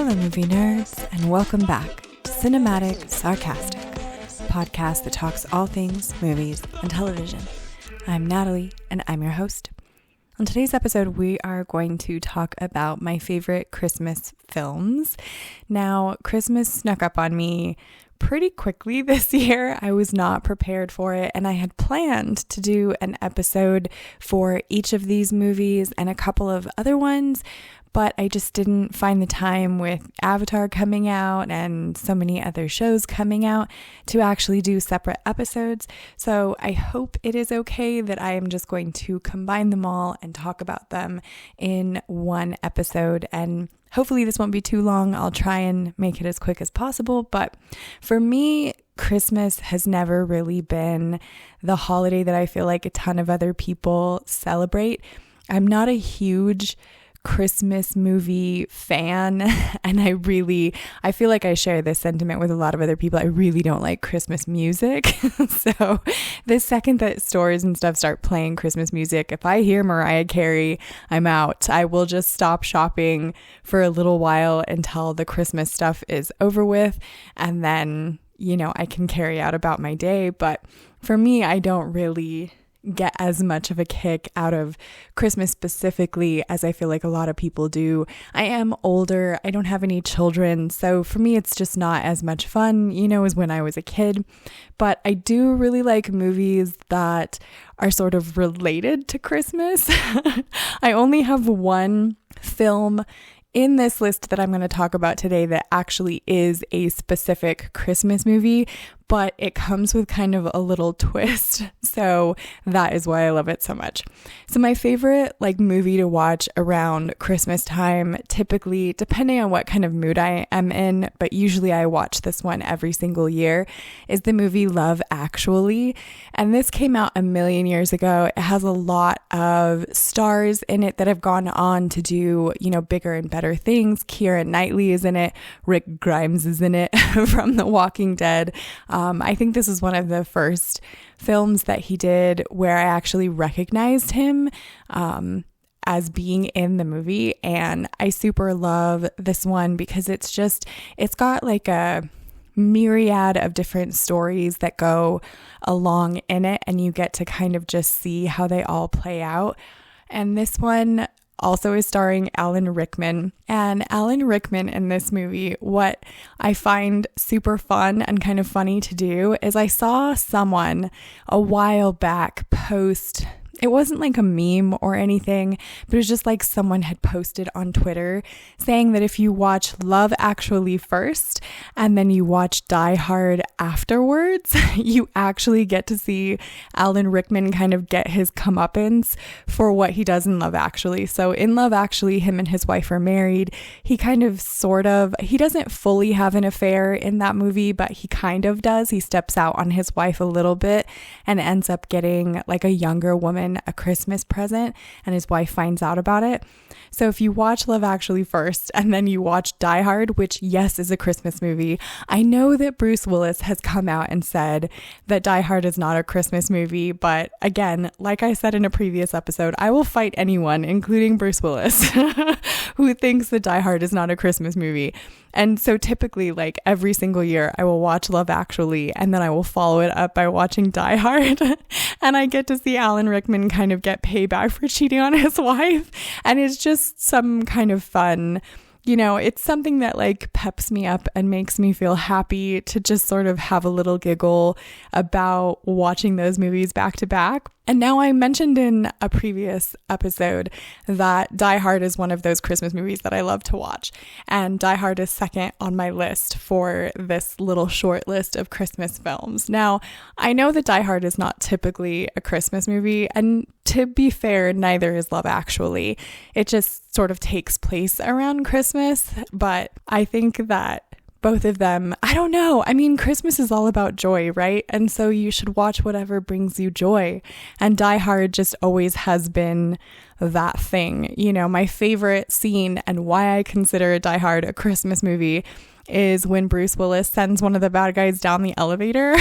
Hello movie nerds, and welcome back to Cinematic Sarcastic, a podcast that talks all things movies and television. I'm Natalie, and I'm your host. On today's episode, we are going to talk about my favorite Christmas films. Now, Christmas snuck up on me pretty quickly this year. I was not prepared for it, and I had planned to do an episode for each of these movies and a couple of other ones, but I just didn't find the time with Avatar coming out and so many other shows coming out to actually do separate episodes. So I hope it is okay that I am just going to combine them all and talk about them in one episode. And hopefully this won't be too long. I'll try and make it as quick as possible. But for me, Christmas has never really been the holiday that I feel like a ton of other people celebrate. I'm not a huge Christmas movie fan, and I feel like I share this sentiment with a lot of other people. I really don't like Christmas music. So the second that stores and stuff start playing Christmas music, if I hear Mariah Carey, I'm out. I will just stop shopping for a little while until the Christmas stuff is over with, and then, I can carry out about my day. But for me, I don't really get as much of a kick out of Christmas specifically as I feel like a lot of people do. I am older. I don't have any children. So for me, it's just not as much fun, as when I was a kid. But I do really like movies that are sort of related to Christmas. I only have one film in this list that I'm going to talk about today that actually is a specific Christmas movie, but it comes with kind of a little twist. So that is why I love it so much. So my favorite movie to watch around Christmas time, typically, depending on what kind of mood I am in, but usually I watch this one every single year, is the movie Love Actually. And this came out a million years ago. It has a lot of stars in it that have gone on to do, bigger and better things. Keira Knightley is in it. Rick Grimes is in it from The Walking Dead. I think this is one of the first films that he did where I actually recognized him as being in the movie. And I super love this one because it's got a myriad of different stories that go along in it, and you get to kind of just see how they all play out. And this one also is starring Alan Rickman. And Alan Rickman in this movie, what I find super fun and kind of funny to do is I saw someone a while back post, it wasn't like a meme or anything, but it was just like someone had posted on Twitter saying that if you watch Love Actually first and then you watch Die Hard afterwards, you actually get to see Alan Rickman kind of get his comeuppance for what he does in Love Actually. So in Love Actually, him and his wife are married. He kind of he doesn't fully have an affair in that movie, but he kind of does. He steps out on his wife a little bit and ends up getting a younger woman a Christmas present, and his wife finds out about it. So if you watch Love Actually first and then you watch Die Hard, which yes is a Christmas movie, I know that Bruce Willis has come out and said that Die Hard is not a Christmas movie, but again, like I said in a previous episode, I will fight anyone, including Bruce Willis, who thinks that Die Hard is not a Christmas movie. And so typically, every single year, I will watch Love Actually, and then I will follow it up by watching Die Hard. And I get to see Alan Rickman kind of get payback for cheating on his wife. And it's just some kind of fun, it's something that peps me up and makes me feel happy to just sort of have a little giggle about watching those movies back to back. And now I mentioned in a previous episode that Die Hard is one of those Christmas movies that I love to watch. And Die Hard is second on my list for this little short list of Christmas films. Now, I know that Die Hard is not typically a Christmas movie. And to be fair, neither is Love Actually. It just sort of takes place around Christmas. But I think that both of them, I don't know. I mean, Christmas is all about joy, right? And so you should watch whatever brings you joy. And Die Hard just always has been that thing. My favorite scene and why I consider Die Hard a Christmas movie is when Bruce Willis sends one of the bad guys down the elevator.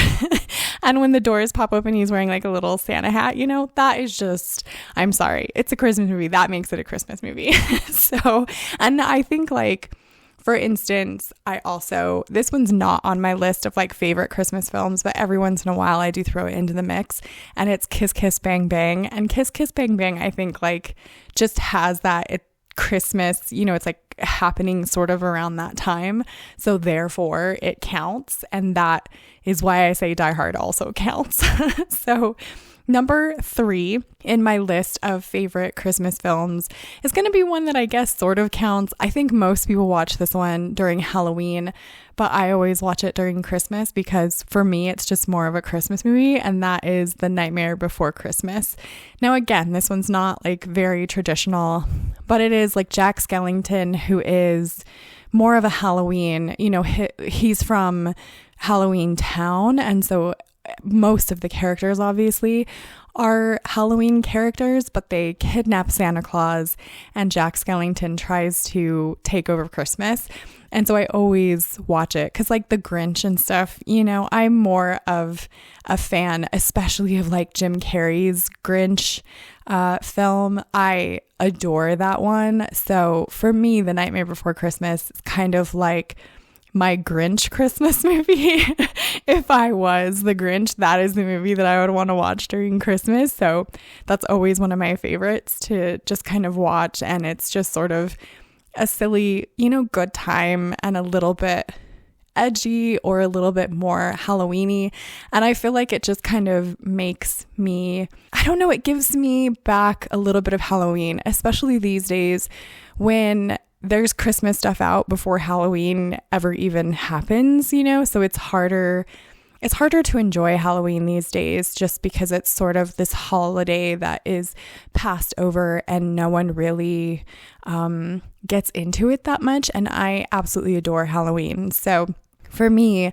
And when the doors pop open, he's wearing a little Santa hat, that is just, I'm sorry, it's a Christmas movie. That makes it a Christmas movie. So, and I think For instance, this one's not on my list of like favorite Christmas films, but every once in a while I do throw it into the mix, and it's Kiss Kiss Bang Bang. And Kiss Kiss Bang Bang, I think like just has that Christmas, it's like happening sort of around that time. So therefore it counts. And that is why I say Die Hard also counts. So number 3 in my list of favorite Christmas films is going to be one that I guess sort of counts. I think most people watch this one during Halloween, but I always watch it during Christmas because for me, it's just more of a Christmas movie, and that is The Nightmare Before Christmas. Now, again, this one's not like very traditional, but it is like Jack Skellington, who is more of a Halloween, he's from Halloween Town, and so most of the characters obviously are Halloween characters, but they kidnap Santa Claus and Jack Skellington tries to take over Christmas. And so I always watch it because like the Grinch and stuff, I'm more of a fan, especially of like Jim Carrey's Grinch film. I adore that one. So for me, The Nightmare Before Christmas is kind of like my Grinch Christmas movie. If I was the Grinch, that is the movie that I would want to watch during Christmas. So that's always one of my favorites to just kind of watch. And it's just sort of a silly, good time and a little bit edgy or a little bit more Halloween-y. And I feel like it just kind of makes me, it gives me back a little bit of Halloween, especially these days when there's Christmas stuff out before Halloween ever even happens, so it's harder to enjoy Halloween these days just because it's sort of this holiday that is passed over and no one really gets into it that much. And I absolutely adore Halloween. So for me,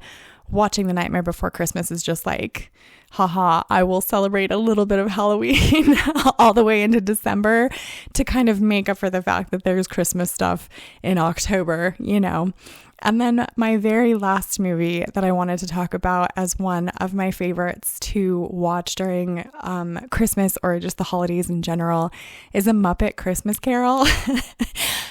watching The Nightmare Before Christmas is just like, haha, I will celebrate a little bit of Halloween all the way into December to kind of make up for the fact that there's Christmas stuff in October, And then my very last movie that I wanted to talk about as one of my favorites to watch during Christmas or just the holidays in general is A Muppet Christmas Carol.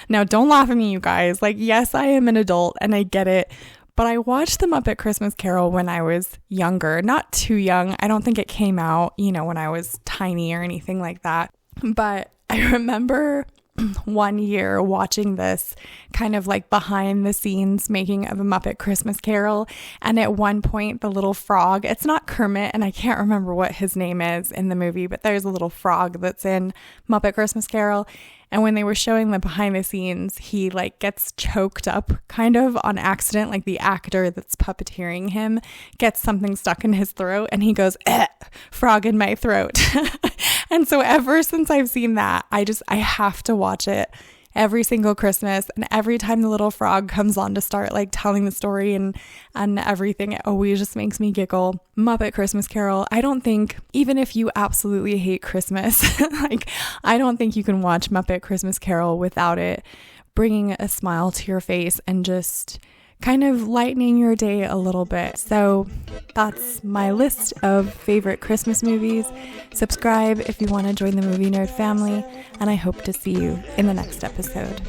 Now, don't laugh at me, you guys. Like, yes, I am an adult and I get it. But I watched The Muppet Christmas Carol when I was younger, not too young. I don't think it came out, when I was tiny or anything like that. But I remember one year watching this kind of like behind the scenes making of A Muppet Christmas Carol. And at one point, the little frog, it's not Kermit, and I can't remember what his name is in the movie, but there's a little frog that's in Muppet Christmas Carol. And when they were showing the behind the scenes, he like gets choked up kind of on accident. Like the actor that's puppeteering him gets something stuck in his throat and he goes, frog in my throat. And so ever since I've seen that, I have to watch it every single Christmas. And every time the little frog comes on to start like telling the story and everything, it always just makes me giggle. Muppet Christmas Carol, I don't think, even if you absolutely hate Christmas, like I don't think you can watch Muppet Christmas Carol without it bringing a smile to your face and just kind of lightening your day a little bit. So that's my list of favorite Christmas movies. Subscribe if you want to join the Movie Nerd family, and I hope to see you in the next episode.